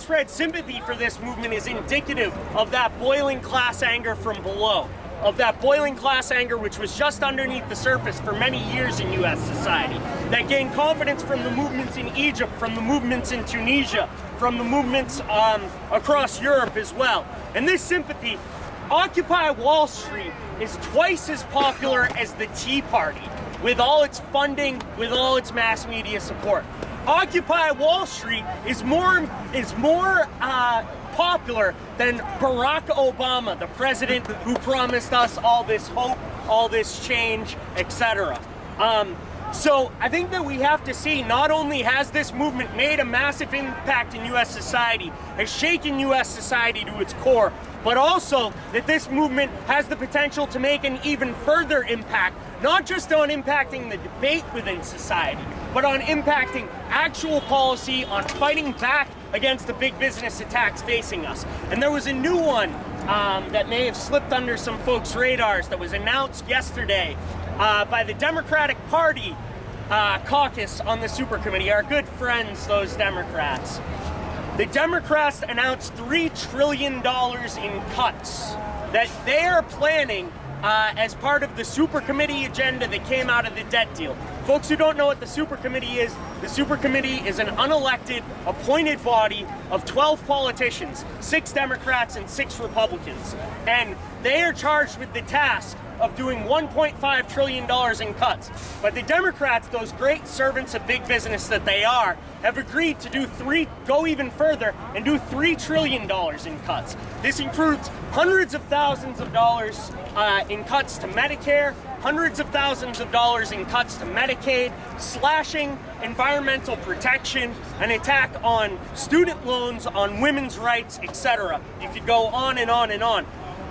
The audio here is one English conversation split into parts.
widespread sympathy for this movement is indicative of that boiling class anger from below, of that boiling class anger which was just underneath the surface for many years in U.S. society, that gained confidence from the movements in Egypt, from the movements in Tunisia, from the movements across Europe as well. And this sympathy, Occupy Wall Street is twice as popular as the Tea Party, with all its funding, with all its mass media support. Occupy Wall Street is more popular than Barack Obama, the president who promised us all this hope, all this change, etc. So I think that we have to see, not only has this movement made a massive impact in U.S. society, has shaken U.S. society to its core, but also that this movement has the potential to make an even further impact, not just on impacting the debate within society, but on impacting actual policy, on fighting back against the big business attacks facing us. And there was a new one that may have slipped under some folks' radars that was announced yesterday by the Democratic Party caucus on the Super Committee, our good friends, those Democrats. The Democrats announced $3 trillion in cuts that they are planning as part of the Super Committee agenda that came out of the debt deal. Folks who don't know what the Super Committee is, the Super Committee is an unelected, appointed body of 12 politicians, 6 Democrats and 6 Republicans. And they are charged with the task of doing $1.5 trillion in cuts. But the Democrats, those great servants of big business that they are, have agreed to go even further and do $3 trillion in cuts. This includes hundreds of thousands of dollars in cuts to Medicare, hundreds of thousands of dollars in cuts to Medicaid, slashing environmental protection, an attack on student loans, on women's rights, etc. You could go on and on and on.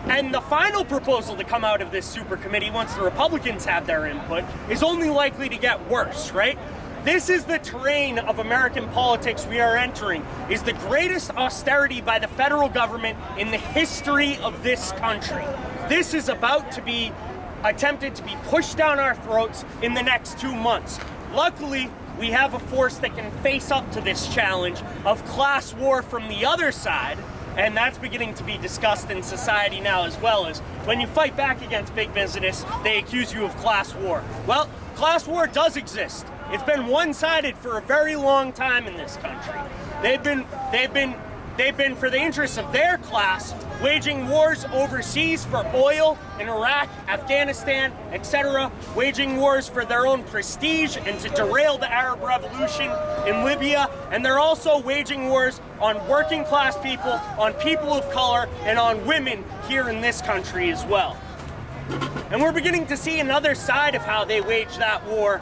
And the final proposal to come out of this Super Committee, once the Republicans have their input, is only likely to get worse, right? This is the terrain of American politics we are entering, is the greatest austerity by the federal government in the history of this country. This is about to be attempted to be pushed down our throats in the next 2 months. Luckily, we have a force that can face up to this challenge of class war from the other side, and that's beginning to be discussed in society now as well. As when you fight back against big business, they accuse you of class war. Well, class war does exist. It's been one-sided for a very long time in this country. They've been, for the interests of their class, waging wars overseas for oil in Iraq, Afghanistan, etc., waging wars for their own prestige and to derail the Arab Revolution in Libya, and they're also waging wars on working class people, on people of color, and on women here in this country as well. And we're beginning to see another side of how they wage that war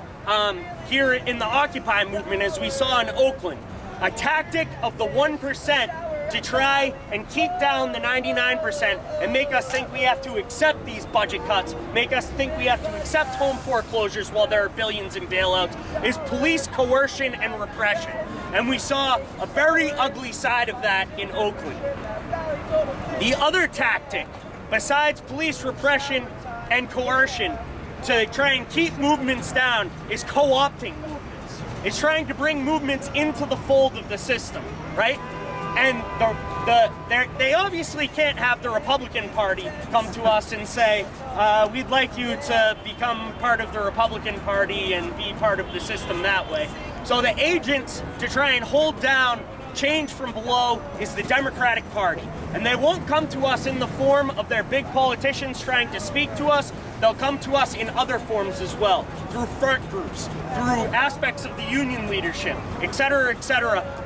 here in the Occupy movement, as we saw in Oakland. A tactic of the 1% to try and keep down the 99% and make us think we have to accept these budget cuts, make us think we have to accept home foreclosures while there are billions in bailouts, is police coercion and repression. And we saw a very ugly side of that in Oakland. The other tactic, besides police repression and coercion, to try and keep movements down is co-opting movements. It's trying to bring movements into the fold of the system, right? And they obviously can't have the Republican Party come to us and say, we'd like you to become part of the Republican Party and be part of the system that way. So the agents to try and hold down change from below is the Democratic Party. And they won't come to us in the form of their big politicians trying to speak to us. They'll come to us in other forms as well, through front groups, through aspects of the union leadership, etc.,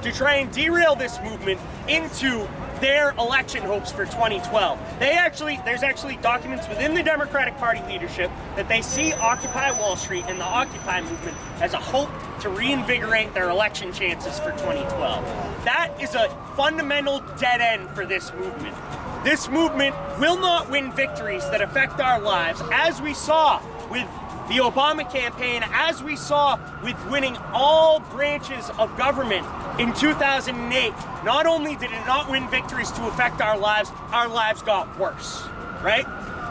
to try and derail this movement into their election hopes for 2012. There's actually documents within the Democratic Party leadership that they see Occupy Wall Street and the Occupy movement as a hope to reinvigorate their election chances for 2012. That is a fundamental dead end for this movement. This movement will not win victories that affect our lives, as we saw with the Obama campaign, as we saw with winning all branches of government in 2008. Not only did it not win victories to affect our lives got worse, right?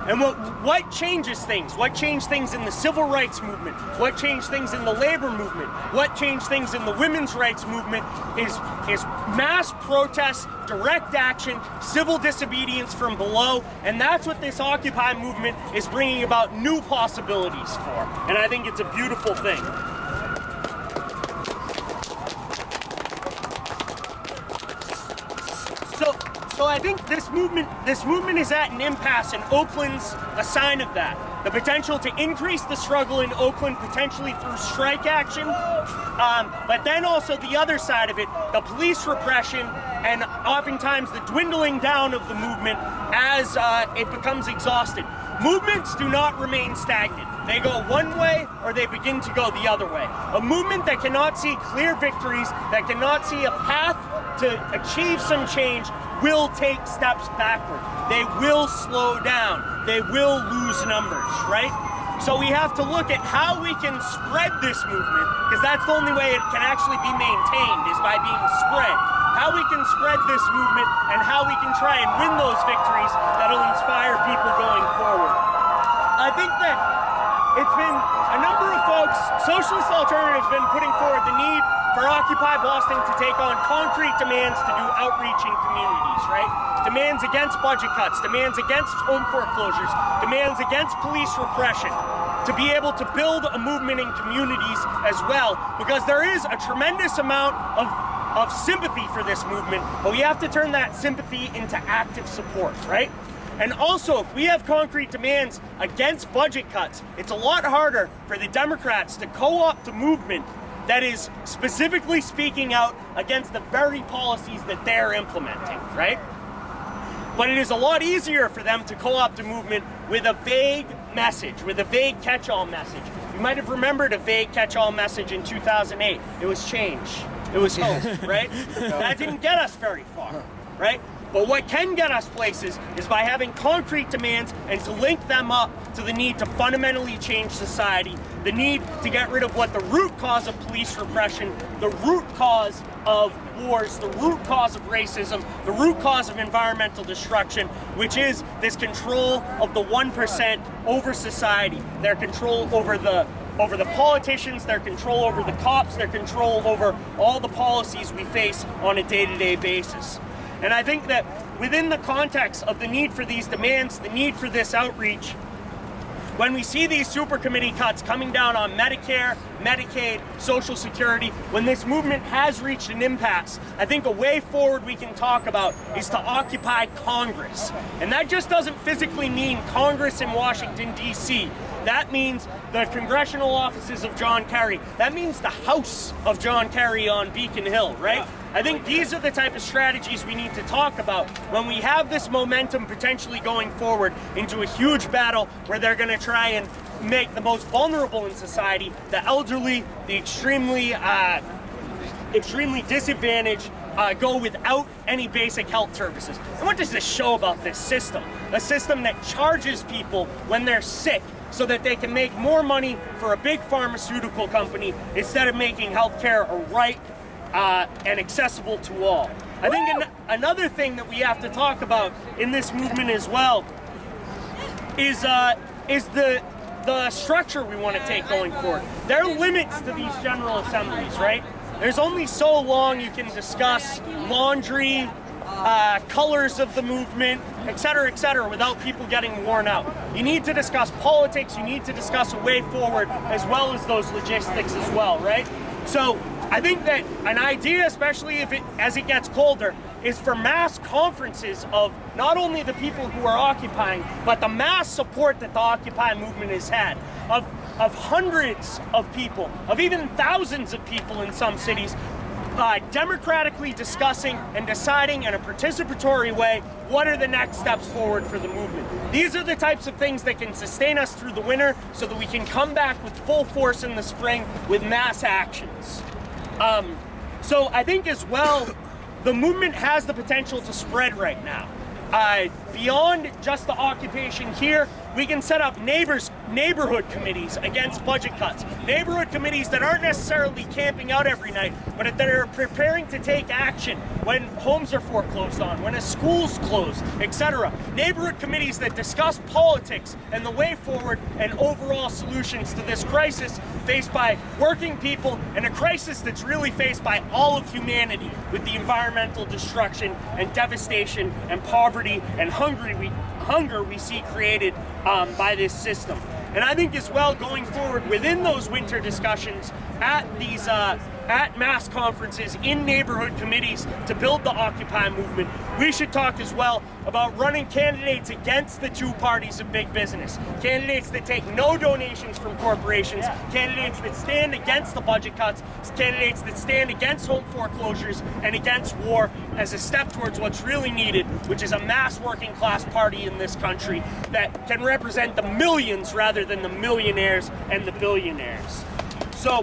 And what changes things? What changed things in the civil rights movement? What changed things in the labor movement? What changed things in the women's rights movement is mass protests, direct action, civil disobedience from below, and that's what this Occupy movement is bringing about new possibilities for. And I think it's a beautiful thing. So I think this movement is at an impasse, and Oakland's a sign of that. The potential to increase the struggle in Oakland, potentially through strike action, but then also the other side of it, the police repression, and oftentimes the dwindling down of the movement as it becomes exhausted. Movements do not remain stagnant. They go one way or they begin to go the other way. A movement that cannot see clear victories, that cannot see a path to achieve some change, will take steps backward. They will slow down. They will lose numbers, right? So we have to look at how we can spread this movement, because that's the only way it can actually be maintained, is by being spread. How we can spread this movement and how we can try and win those victories that'll inspire people going forward. I think that it's been a number of folks, Socialist Alternative has been putting forward the need for Occupy Boston to take on concrete demands to do outreach in communities, right? Demands against budget cuts, demands against home foreclosures, demands against police repression, to be able to build a movement in communities as well, because there is a tremendous amount of sympathy for this movement, but we have to turn that sympathy into active support, right? And also, if we have concrete demands against budget cuts, it's a lot harder for the Democrats to co-opt a movement that is specifically speaking out against the very policies that they're implementing, right? But it is a lot easier for them to co-opt a movement with a vague message, with a vague catch-all message. You might have remembered a vague catch-all message in 2008. It was change. It was hope, right? That didn't get us very far, right? But what can get us places is by having concrete demands and to link them up to the need to fundamentally change society, the need to get rid of what the root cause of police repression, the root cause of wars, the root cause of racism, the root cause of environmental destruction, which is this control of the 1% over society, their control over the politicians, their control over the cops, their control over all the policies we face on a day-to-day basis. And I think that within the context of the need for these demands, the need for this outreach, when we see these super committee cuts coming down on Medicare, Medicaid, Social Security, when this movement has reached an impasse, I think a way forward we can talk about is to occupy Congress. And that just doesn't physically mean Congress in Washington, D.C. That means the congressional offices of John Kerry. That means the house of John Kerry on Beacon Hill, right? I think these are the type of strategies we need to talk about when we have this momentum potentially going forward into a huge battle where they're going to try and make the most vulnerable in society, the elderly, the extremely disadvantaged, go without any basic health services. And what does this show about this system? A system that charges people when they're sick so that they can make more money for a big pharmaceutical company instead of making healthcare a right and accessible to all. I think another thing that we have to talk about in this movement as well is the structure we want to take going forward. There are limits to these general assemblies, right? There's only so long you can discuss laundry, colors of the movement, et cetera, without people getting worn out. You need to discuss politics, you need to discuss a way forward, as well as those logistics as well, right? So I think that an idea, especially as it gets colder, is for mass conferences of not only the people who are occupying, but the mass support that the Occupy movement has had, of hundreds of people, of even thousands of people in some cities, democratically discussing and deciding in a participatory way what are the next steps forward for the movement. These are the types of things that can sustain us through the winter so that we can come back with full force in the spring with mass actions. So I think as well, the movement has the potential to spread right now. Beyond just the occupation here, We can set up neighborhood committees against budget cuts. Neighborhood committees that aren't necessarily camping out every night, but that are preparing to take action when homes are foreclosed on, when a school's closed, etc. Neighborhood committees that discuss politics and the way forward and overall solutions to this crisis faced by working people, and a crisis that's really faced by all of humanity with the environmental destruction and devastation and poverty and hunger we see created by this system. And I think as well, going forward within those winter discussions at these at mass conferences in neighborhood committees to build the Occupy movement, we should talk as well about running candidates against the two parties of big business. Candidates that take no donations from corporations, candidates that stand against the budget cuts, candidates that stand against home foreclosures and against war as a step towards what's really needed, which is a mass working class party in this country that can represent the millions rather than the millionaires and the billionaires. So,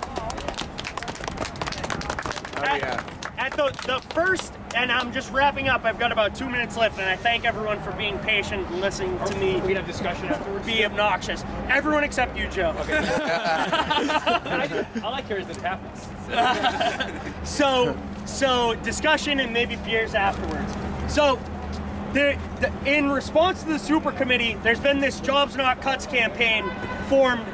at the first, and I'm just wrapping up, I've got about 2 minutes left, and I thank everyone for being patient and listening to me. We can have discussion afterwards. Be obnoxious. Everyone except you, Joe. Okay. I like yours that happens. So discussion and maybe beers afterwards. So in response to the super committee, there's been this Jobs Not Cuts campaign formed.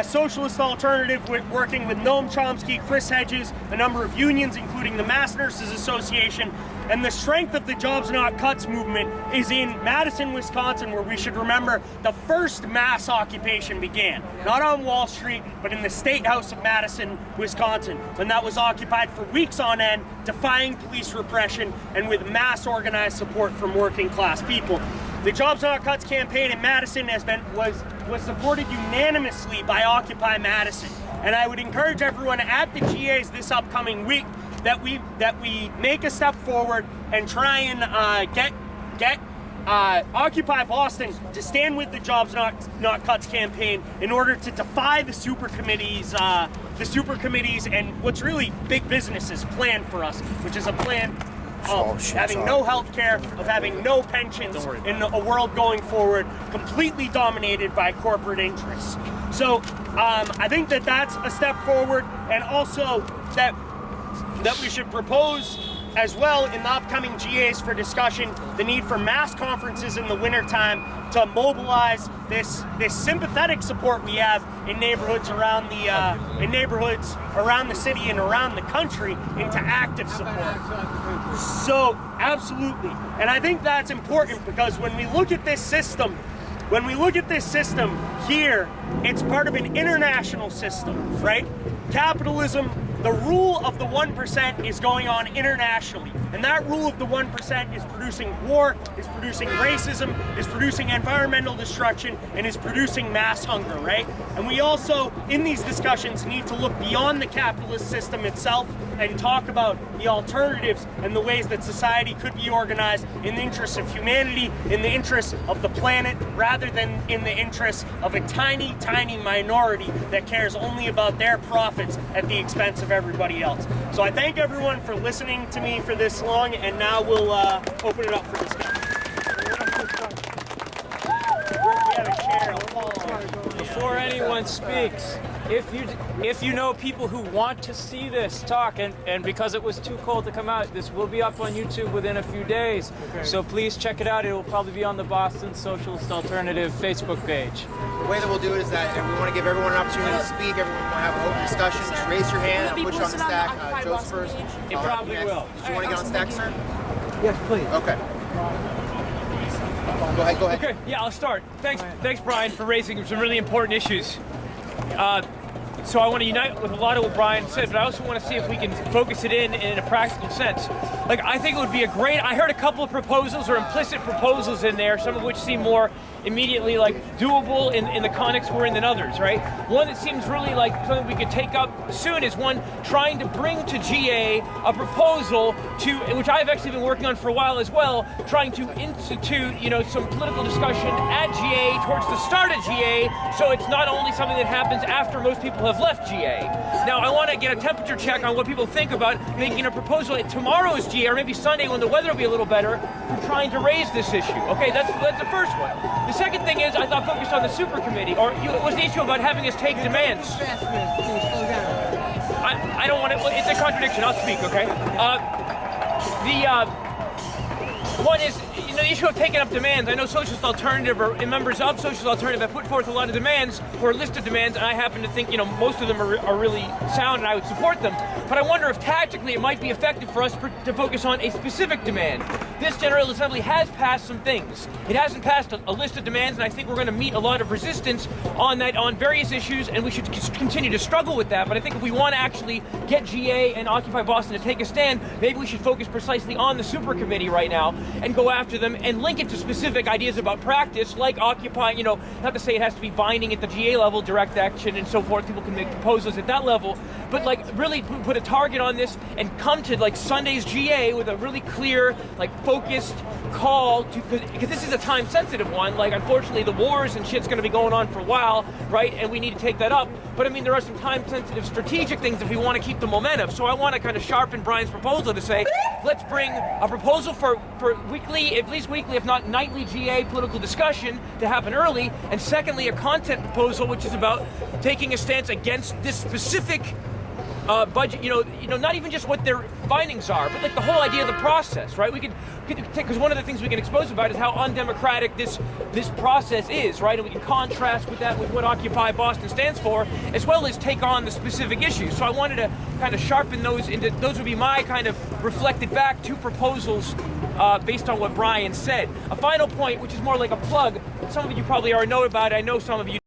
Socialist Alternative, working with Noam Chomsky, Chris Hedges, a number of unions, including the Mass Nurses Association. And the strength of the Jobs Not Cuts movement is in Madison, Wisconsin, where we should remember the first mass occupation began. Not on Wall Street, but in the State House of Madison, Wisconsin, when that was occupied for weeks on end, defying police repression and with mass organized support from working class people. The Jobs Not Cuts campaign in Madison was supported unanimously by Occupy Madison, and I would encourage everyone at the GAs this upcoming week that we make a step forward and try and get Occupy Boston to stand with the Jobs Not Cuts campaign in order to defy the super committees and what's really big business's plan for us, which is a plan of having no health care, of having no pensions in a world going forward completely dominated by corporate interests. So I think that that's a step forward, and also that we should propose as well in the upcoming GAs for discussion the need for mass conferences in the wintertime to mobilize this sympathetic support we have in neighborhoods around the city and around the country into active support. So absolutely, and I think that's important because when we look at this system here, it's part of an international system, right? Capitalism, the rule of the 1% is going on internationally. And that rule of the 1% is producing war, is producing racism, is producing environmental destruction, and is producing mass hunger, right? And we also, in these discussions, need to look beyond the capitalist system itself and talk about the alternatives and the ways that society could be organized in the interests of humanity, in the interests of the planet, rather than in the interests of a tiny, tiny minority that cares only about their profits at the expense of everybody else. So I thank everyone for listening to me for this long, and now we'll open it up for discussion. We have a chair. Before anyone speaks, if you know people who want to see this talk, and because it was too cold to come out, this will be up on YouTube within a few days. Okay. So please check it out. It will probably be on the Boston Socialist Alternative Facebook page. The way that we'll do it is that we want to give everyone an opportunity to speak. Everyone will have an open discussion. Just raise your hand. I'll put you on the stack. Joe's first. It probably will. Did you want to get on stack, sir? Yes, please. Okay. Go ahead. Okay, yeah, I'll start. Thanks, Brian, for raising some really important issues. So I want to unite with a lot of what Brian said, but I also want to see if we can focus it in a practical sense. Like, I think it would be I heard a couple of proposals or implicit proposals in there, some of which seem more immediately doable in the context we're in than others, right? One that seems really like something we could take up soon is one trying to bring to GA a proposal which I've actually been working on for a while as well, trying to institute, some political discussion at GA towards the start of GA, so it's not only something that happens after most people have have left GA. Now, I want to get a temperature check on what people think about making a proposal at tomorrow's GA, or maybe Sunday when the weather will be a little better, for trying to raise this issue. Okay, that's the first one. The second thing is, I thought focused on the super committee, or it was the issue about having us take demands. I don't want to, it's a contradiction, I'll speak, okay? One is, the issue of taking up demands. I know Socialist Alternative, or members of Socialist Alternative, have put forth a lot of demands, or a list of demands, and I happen to think, most of them are really sound, and I would support them. But I wonder if tactically it might be effective for us to focus on a specific demand. This General Assembly has passed some things. It hasn't passed a list of demands, and I think we're going to meet a lot of resistance on that, on various issues, and we should continue to struggle with that. But I think if we want to actually get GA and Occupy Boston to take a stand, maybe we should focus precisely on the super committee right now and go after them and link it to specific ideas about practice, like Occupy, not to say it has to be binding at the GA level, direct action and so forth, people can make proposals at that level, but really put a target on this and come to Sunday's GA with a really clear, focused call to, because this is a time-sensitive one, unfortunately the wars and shit's gonna be going on for a while, right, and we need to take that up, but I mean there are some time-sensitive strategic things if we want to keep the momentum, so I want to kind of sharpen Brian's proposal to say, let's bring a proposal for weekly, at least weekly, if not nightly GA political discussion to happen early, and secondly, a content proposal which is about taking a stance against this specific budget, not even just what their findings are, but the whole idea of the process, right? We could because one of the things we can expose about is how undemocratic this process is, right? And we can contrast with that with what Occupy Boston stands for, as well as take on the specific issues. So I wanted to kind of sharpen those into, those would be my kind of reflected back two proposals based on what Brian said. A final point, which is more like a plug, some of you probably already know about it, I know some of you